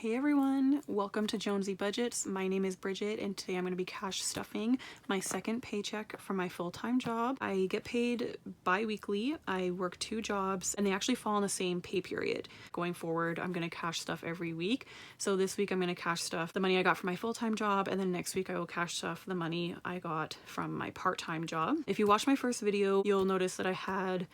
Hey everyone, welcome to Jonesy Budgets. My name is Bridget and today I'm going to be cash stuffing my second paycheck from my full-time job. I get paid bi-weekly. I work 2 jobs and they actually fall in the same pay period. Going forward, I'm going to cash stuff every week. So this week I'm going to cash stuff the money I got from my full-time job, and then next week I will cash stuff the money I got from my part-time job. If you watched my first video, you'll notice that I had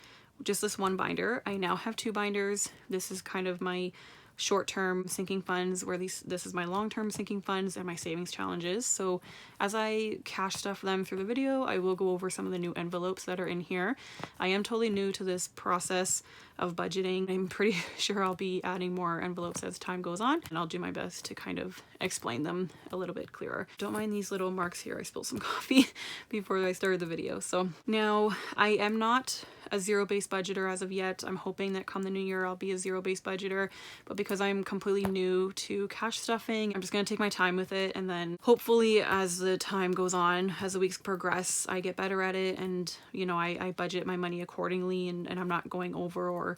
just this one binder. I now have 2 binders. This is kind of my short-term sinking funds, where this is my long-term sinking funds and my savings challenges. So as I cash stuff them through the video, I will go over some of the new envelopes that are in here. I am totally new to this process of budgeting. I'm pretty sure I'll be adding more envelopes as time goes on, and I'll do my best to kind of explain them a little bit clearer. Don't mind these little marks here. I spilled some coffee before I started the video. So now I am not a zero-based budgeter as of yet. I'm hoping that come the new year I'll be a zero-based budgeter, but because I'm completely new to cash stuffing, I'm just gonna take my time with it, and then hopefully as the time goes on, as the weeks progress, I get better at it, and you know, I budget my money accordingly, and I'm not going over or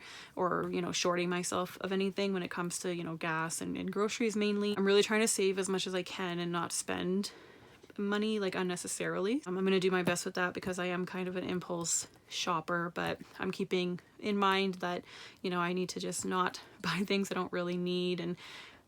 you know, shorting myself of anything when it comes to, you know, gas and groceries mainly. I'm really trying to save as much as I can and not spend money like unnecessarily. I'm gonna do my best with that because I am kind of an impulse shopper, but I'm keeping in mind that, you know, I need to just not buy things I don't really need. And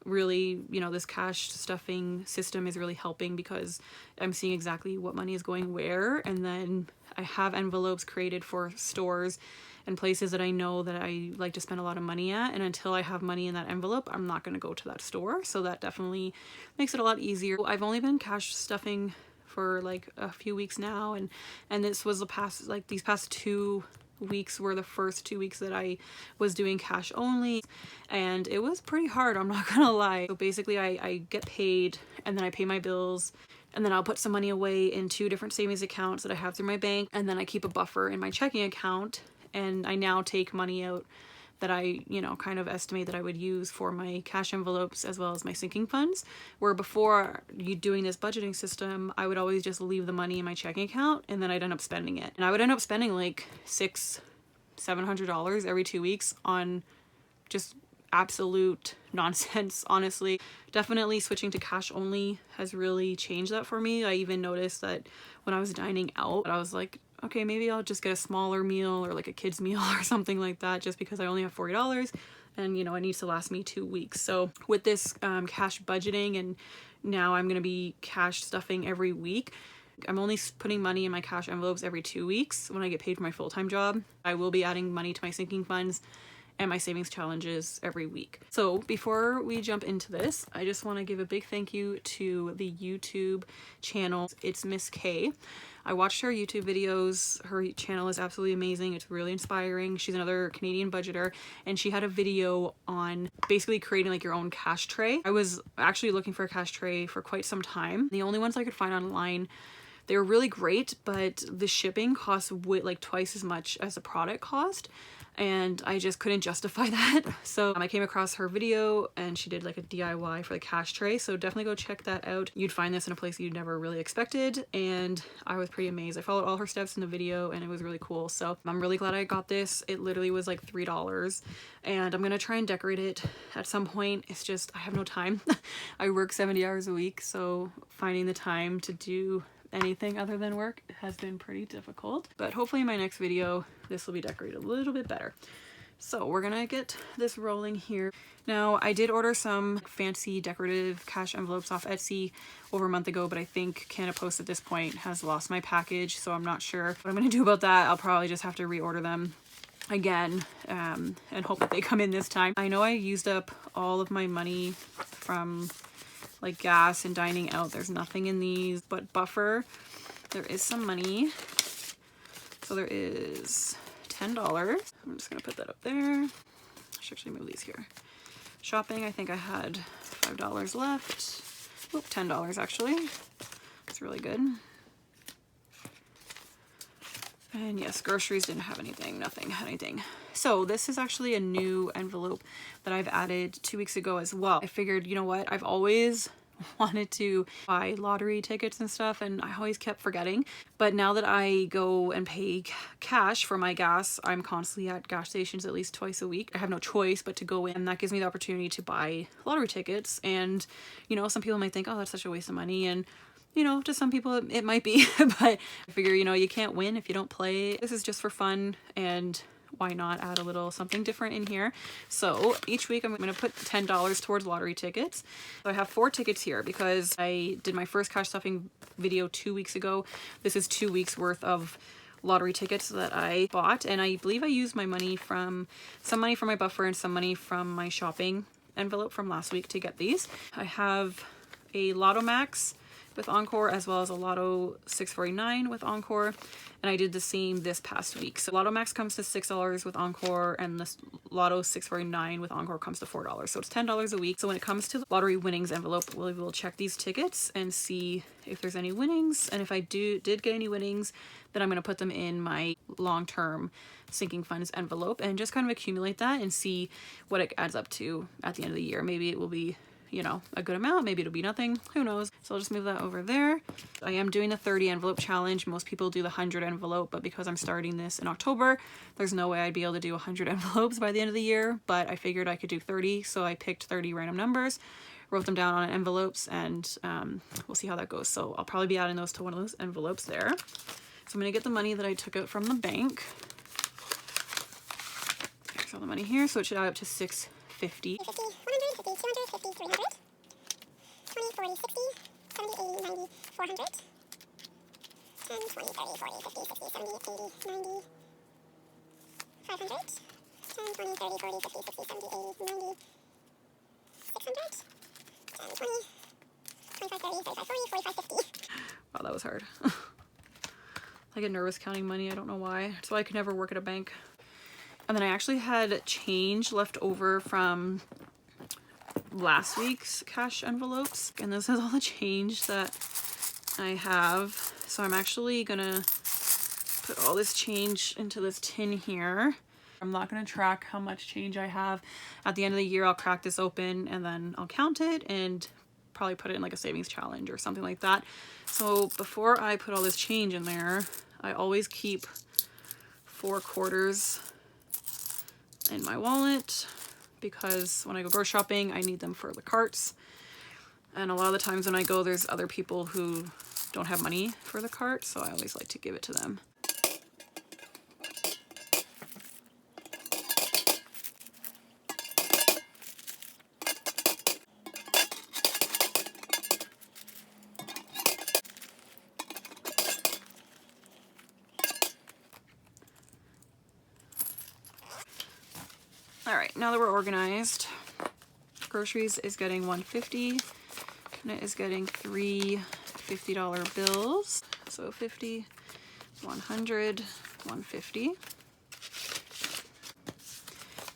really, you know, this cash stuffing system is really helping because I'm seeing exactly what money is going where, and then I have envelopes created for stores and places that I know that I like to spend a lot of money at, and until I have money in that envelope, I'm not going to go to that store. So that definitely makes it a lot easier. I've only been cash stuffing for like a few weeks now, and this was these past 2 weeks were the first 2 weeks that I was doing cash only, and it was pretty hard, I'm not gonna lie. So basically I get paid, and then I pay my bills, and then I'll put some money away in 2 different savings accounts that I have through my bank, and then I keep a buffer in my checking account, and I now take money out that I, you know, kind of estimate that I would use for my cash envelopes as well as my sinking funds. Where before doing this budgeting system, I would always just leave the money in my checking account and then I'd end up spending it. And I would end up spending like $600-700 every 2 weeks on just absolute nonsense, honestly. Definitely switching to cash only has really changed that for me. I even noticed that when I was dining out, I was like, okay, maybe I'll just get a smaller meal or like a kid's meal or something like that, just because I only have $40 and, you know, it needs to last me 2 weeks. So with this cash budgeting, and now I'm going to be cash stuffing every week, I'm only putting money in my cash envelopes every 2 weeks when I get paid for my full-time job. I will be adding money to my sinking funds and my savings challenges every week. So before we jump into this, I just want to give a big thank you to the YouTube channel. It's Miss K. I watched her YouTube videos. Her channel is absolutely amazing. It's really inspiring. She's another Canadian budgeter, and she had a video on basically creating like your own cash tray. I was actually looking for a cash tray for quite some time. The only ones I could find online, they were really great, but the shipping costs like twice as much as the product cost, and I just couldn't justify that. So I came across her video, and she did like a DIY for the cash tray, so definitely go check that out. You'd find this in a place you'd never really expected, and I was pretty amazed. I followed all her steps in the video, and it was really cool. So I'm really glad I got this. It literally was like $3, and I'm gonna try and decorate it at some point. It's just I have no time. I work 70 hours a week, so finding the time to do anything other than work has been pretty difficult, but hopefully in my next video this will be decorated a little bit better. So we're gonna get this rolling here. Now I did order some fancy decorative cash envelopes off Etsy over a month ago, but I think Canada Post at this point has lost my package, so I'm not sure what I'm gonna do about that. I'll probably just have to reorder them again and hope that they come in this time. I know I used up all of my money from like gas and dining out. There's nothing in these but buffer. There is some money. So there is $10. I'm just gonna put that up there. I should actually move these here. Shopping, I think I had $5 left. Oh, $10 actually. It's really good. And yes, groceries didn't have anything, nothing had anything. So this is actually a new envelope that I've added 2 weeks ago as well. I figured, you know what, I've always wanted to buy lottery tickets and stuff, and I always kept forgetting. But now that I go and pay cash for my gas, I'm constantly at gas stations at least twice a week. I have no choice but to go in. That gives me the opportunity to buy lottery tickets. And, you know, some people might think, oh, that's such a waste of money. And, you know, to some people it might be, but I figure, you know, you can't win if you don't play. This is just for fun, and why not add a little something different in here? So each week I'm going to put $10 towards lottery tickets. So I have 4 tickets here because I did my first cash stuffing video 2 weeks ago. This is 2 weeks worth of lottery tickets that I bought, and I believe I used my money from some money from my buffer and some money from my shopping envelope from last week to get these. I have a Lotto Max with Encore, as well as a Lotto 649 with Encore, and I did the same this past week. So Lotto Max comes to $6 with Encore, and the Lotto 649 with Encore comes to $4. So it's $10 a week. So when it comes to the lottery winnings envelope, we will check these tickets and see if there's any winnings, and if I did get any winnings, then I'm going to put them in my long-term sinking funds envelope and just kind of accumulate that and see what it adds up to at the end of the year. Maybe it will be, you know, a good amount, maybe it'll be nothing, who knows. So I'll just move that over there. I am doing the 30 envelope challenge. Most people do the 100 envelope, but because I'm starting this in October, there's no way I'd be able to do 100 envelopes by the end of the year, but I figured I could do 30, so I picked 30 random numbers, wrote them down on envelopes, and we'll see how that goes. So I'll probably be adding those to one of those envelopes there. So I'm gonna get the money that I took out from the bank. There's all the money here, so it should add up to $650. 50, 100, 50, 200, 50, 300, 20, 40, 60, 70, 80, 90, 400, 10, 20, 30, 40, 50, 60, 70, 80, 90, 500, 10, 20, 30, 40, 50, 60, 70, 80, 90, 600, 10, 20, 25, 30, 35, 40, 45, 50. Wow, that was hard. I get nervous counting money, I don't know why. That's why I could never work at a bank. And then I actually had change left over from last week's cash envelopes, and this is all the change that I have. So I'm actually gonna put all this change into this tin here. I'm not gonna track how much change I have. At the end of the year, I'll crack this open and then I'll count it and probably put it in like a savings challenge or something like that. So before I put all this change in there, I always keep 4 quarters in my wallet, because when I go grocery shopping, I need them for the carts. And a lot of the times when I go, there's other people who don't have money for the cart, so I always like to give it to them. All right, now that we're organized, groceries is getting $150, and it is getting 3 $50 bills. So 50, 100, 150.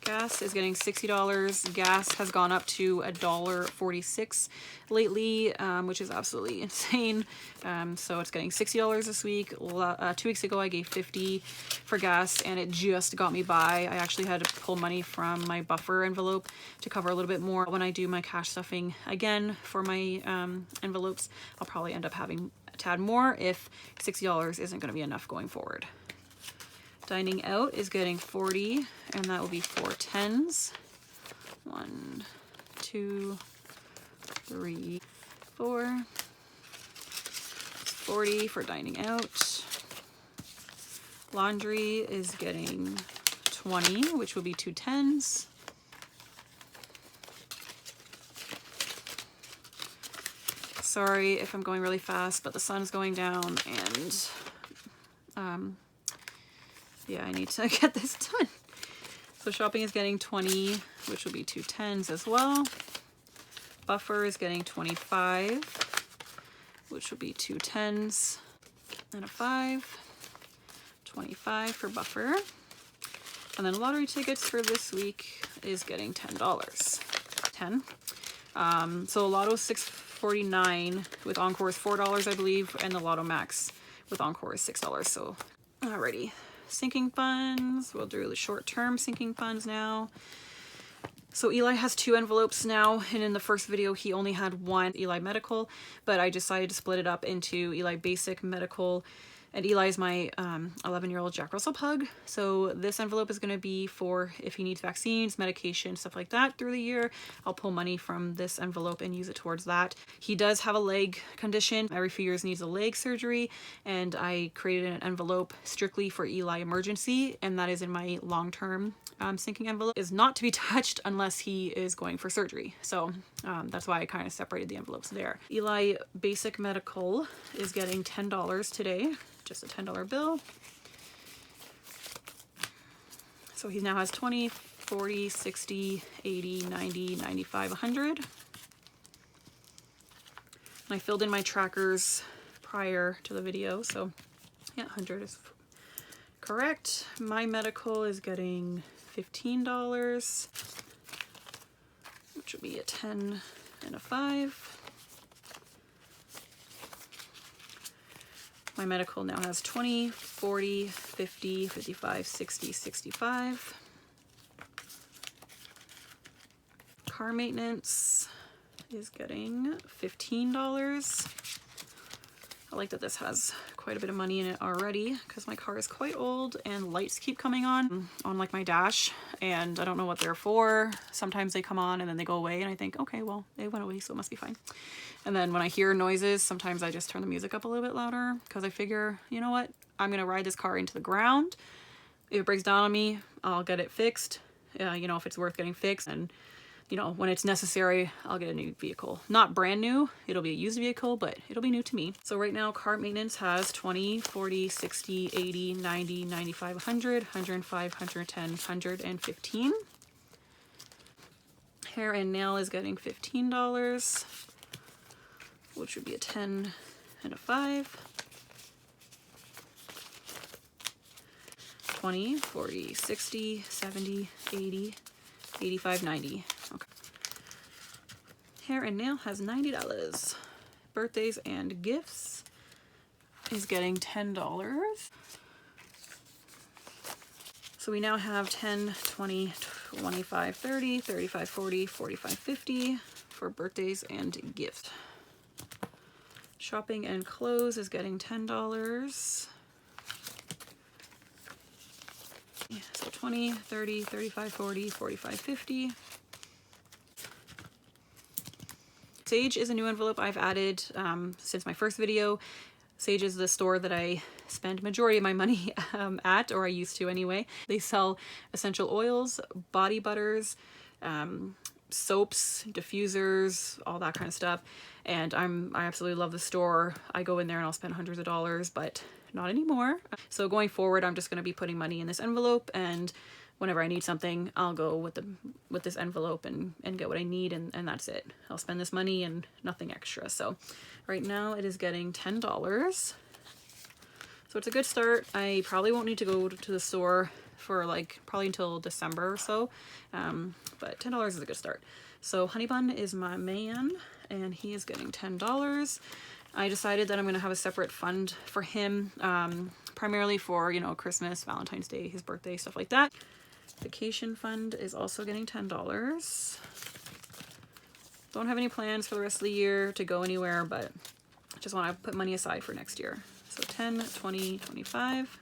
Gas is getting $60. Gas has gone up to $1.46 lately, which is absolutely insane. So it's getting $60 this week. 2 weeks ago I gave $50 for gas, and it just got me by. I actually had to pull money from my buffer envelope to cover a little bit more. When I do my cash stuffing again for my envelopes, I'll probably end up having a tad more if $60 isn't going to be enough going forward. Dining out is getting 40, and that will be 4 10s. 1, 2, 3, 4. 40 for dining out. Laundry is getting 20, which will be 2 10s. Sorry if I'm going really fast, but the sun's going down, and yeah, I need to get this done. So shopping is getting 20, which will be 2 10s as well. Buffer is getting 25, which will be 2 10s and a 5. 25 for buffer. And then lottery tickets for this week is getting $10. 10. So Lotto 649 with Encore is $4, I believe, and the Lotto Max with Encore is $6. So alrighty. Sinking funds, we'll do the short-term sinking funds now. So Eli has 2 envelopes now, and in the first video he only had 1 Eli Medical, but I decided to split it up into Eli Basic, Medical, and Eli is my 11-year-old Jack Russell Pug. So this envelope is going to be for if he needs vaccines, medication, stuff like that through the year. I'll pull money from this envelope and use it towards that. He does have a leg condition. Every few years needs a leg surgery, and I created an envelope strictly for Eli emergency, and that is in my long-term sinking envelope. Is not to be touched unless he is going for surgery. So that's why I kind of separated the envelopes there. Eli Basic Medical is getting $10 today. Just a $10 bill. So he now has 20, 40, 60, 80, 90, 95, 100. And I filled in my trackers prior to the video, so yeah, 100 is correct. My medical is getting $15, which would be a 10 and a 5. My medical now has 20, 40, 50, 55, 60, 65. Car maintenance is getting $15. I like that this has quite a bit of money in it already because my car is quite old and lights keep coming on like my dash, and I don't know what they're for. Sometimes they come on and then they go away and I think, okay, well, they went away, so it must be fine. And then when I hear noises, sometimes I just turn the music up a little bit louder because I figure, you know what, I'm gonna ride this car into the ground. If it breaks down on me, I'll get it fixed. You know, if it's worth getting fixed, and you know, when it's necessary, I'll get a new vehicle. Not brand new, it'll be a used vehicle, but it'll be new to me. So right now, car maintenance has 20, 40, 60, 80, 90, 95, 100, 105, 110, 115. Hair and nail is getting $15, which would be a 10 and a 5. 20, 40, 60, 70, 80, 85, 90. Okay. Hair and nail has $90. Birthdays and gifts is getting $10. So we now have 10, 20, 25, 30, 35, 40, 45, 50 for birthdays and gifts. Shopping and clothes is getting $10. Yeah, so 20, 30, 35, 40, 45, 50. Sage is a new envelope I've added since my first video. Sage is the store that I spend majority of my money at, or I used to anyway. They sell essential oils, body butters, soaps, diffusers, all that kind of stuff. And I absolutely love the store. I go in there and I'll spend hundreds of dollars, but not anymore. So going forward, I'm just going to be putting money in this envelope, and whenever I need something, I'll go with this envelope and get what I need, and that's it. I'll spend this money and nothing extra. So right now it is getting $10. So it's a good start. I probably won't need to go to the store for like probably until December or so, but $10 is a good start. So Honey Bun is my man, and he is getting $10. I decided that I'm going to have a separate fund for him, primarily for, you know, Christmas, Valentine's Day, his birthday, stuff like that. Vacation fund is also getting $10. Don't have any plans for the rest of the year to go anywhere, but just want to put money aside for next year. So 10, 20, 25.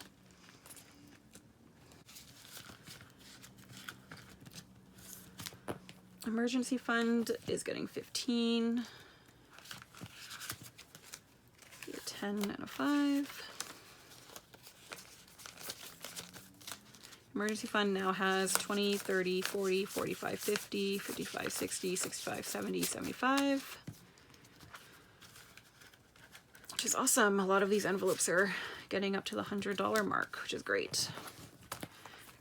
Emergency fund is getting 15. 10 and a 5. Emergency fund now has 20, 30, 40, 45, 50, 55, 60, 65, 70, 75. Which is awesome. A lot of these envelopes are getting up to the $100 mark, which is great.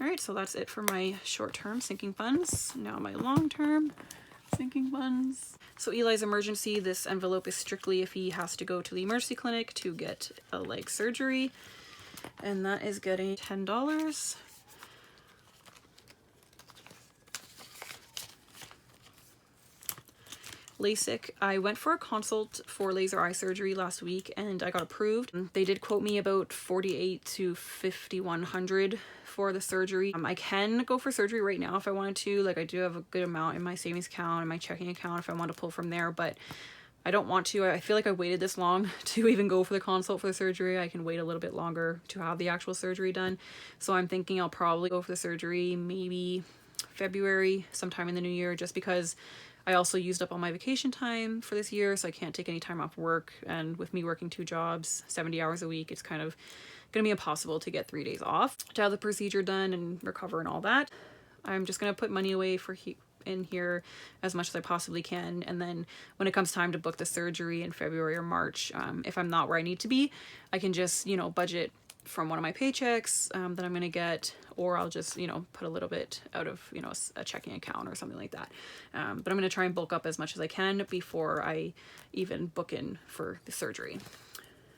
All right, so that's it for my short-term sinking funds. Now my long-term sinking funds. So Eli's emergency, this envelope is strictly if he has to go to the emergency clinic to get a leg surgery, and that is getting $10. LASIK, I went for a consult for laser eye surgery last week and I got approved. They did quote me about $4,800 to $5,100 for the surgery. I can go for surgery right now if I wanted to. Like, I do have a good amount in my savings account and my checking account if I want to pull from there, but I don't want to. I feel like I waited this long to even go for the consult for the surgery. I can wait a little bit longer to have the actual surgery done. So I'm thinking I'll probably go for the surgery maybe February, sometime in the new year, just because I also used up all my vacation time for this year, so I can't take any time off work. And with me working 2 jobs, 70 hours a week, it's kind of gonna be impossible to get 3 days off to have the procedure done and recover and all that. I'm just gonna put money away for in here as much as I possibly can, and then when it comes time to book the surgery in February or March, if I'm not where I need to be, I can just, you know, budget from one of my paychecks that I'm gonna get, or I'll just, you know, put a little bit out of, you know, a checking account or something like that. But I'm gonna try and bulk up as much as I can before I even book in for the surgery.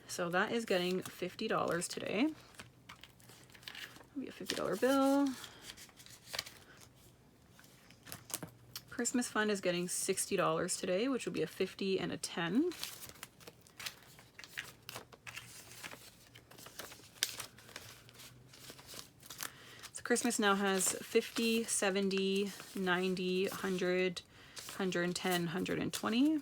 So that is getting $50 today. That'll be a $50 bill. Christmas fund is getting $60 today, which will be a 50 and a 10. So Christmas now has 50, 70, 90, 100, 110, 120.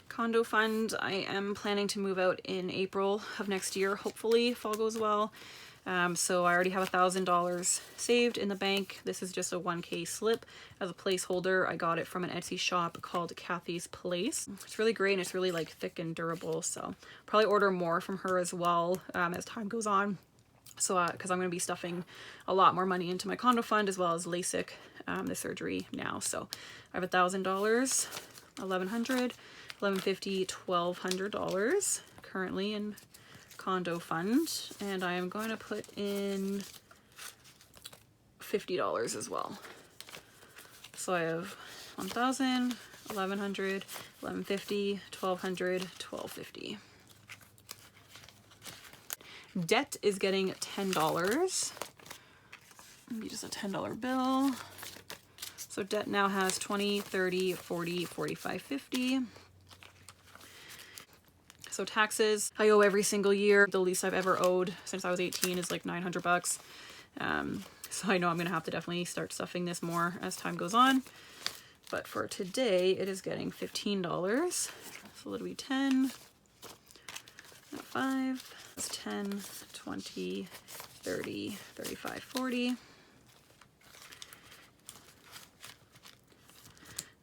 Condo fund, I am planning to move out in April of next year, hopefully, if all goes well. So I already have $1,000 saved in the bank. This is just a 1K slip as a placeholder. I got it from an Etsy shop called Kathy's Place. It's really great and it's really like thick and durable. So probably order more from her as well as time goes on. So because I'm going to be stuffing a lot more money into my condo fund as well as LASIK, the surgery now. So I have $1,000, $1,100, $1,150, $1,200 currently in condo fund, and I am going to put in $50 as well. So I have 1,000, 1,100, 1,150, 1,200, 1,250. Debt is getting $10. Maybe just a $10 bill. So debt now has 20, 30, 40, 45, 50. So taxes, I owe every single year. The least I've ever owed since I was 18 is like $900. So I know I'm gonna have to definitely start stuffing this more as time goes on. But for today, it is getting $15. So it'll be 10, 5, 10, 20, 30, 35, 40.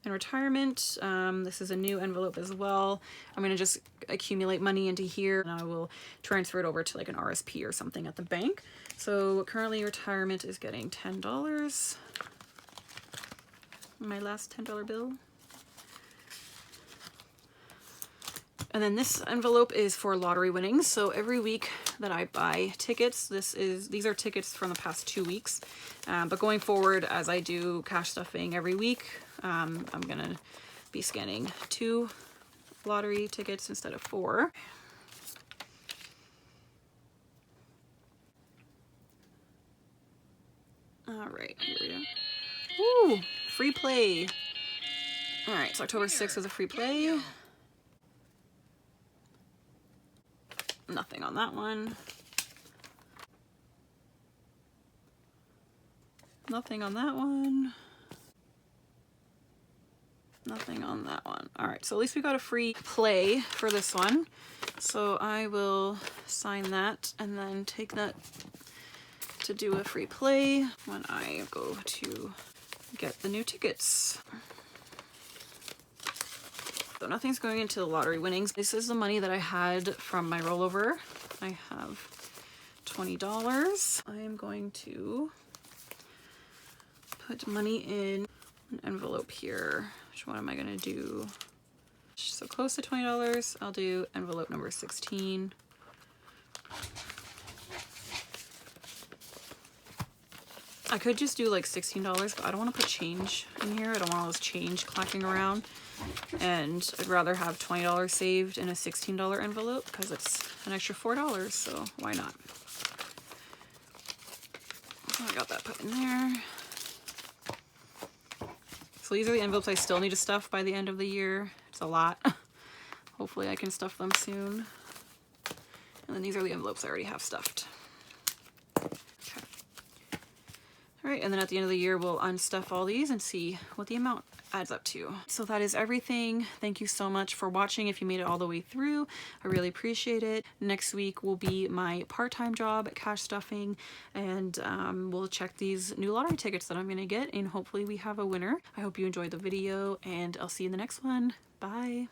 In retirement, this is a new envelope as well. I'm gonna just accumulate money into here and I will transfer it over to like an RSP or something at the bank. So currently retirement is getting $10. My last $10 bill. And then this envelope is for lottery winnings. So every week that I buy tickets, these are tickets from the past 2 weeks. But going forward, as I do cash stuffing every week, I'm gonna be scanning 2 lottery tickets instead of 4. All right, here we go. Ooh, free play. All right, so October 6th was a free play. Nothing on that one. Nothing on that one. Nothing on that one. All right, so at least we got a free play for this one. So I will sign that and then take that to do a free play when I go to get the new tickets. So nothing's going into the lottery winnings. This is the money that I had from my rollover. I have $20. I am going to put money in an envelope here. Which one am I gonna do? So close to $20. I'll do envelope number 16. I could just do like $16, but I don't want to put change in here. I don't want all this change clacking around. And I'd rather have $20 saved in a $16 envelope because it's an extra $4, so why not? So I got that put in there. So these are the envelopes I still need to stuff by the end of the year. It's a lot. Hopefully I can stuff them soon. And then these are the envelopes I already have stuffed. Okay. All right, and then at the end of the year, we'll unstuff all these and see what the amount adds up to. So that is everything. Thank you so much for watching. If you made it all the way through, I really appreciate it. Next week will be my part-time job at cash stuffing, and we'll check these new lottery tickets that I'm gonna get, and hopefully we have a winner. I hope you enjoyed the video, and I'll see you in the next one. Bye.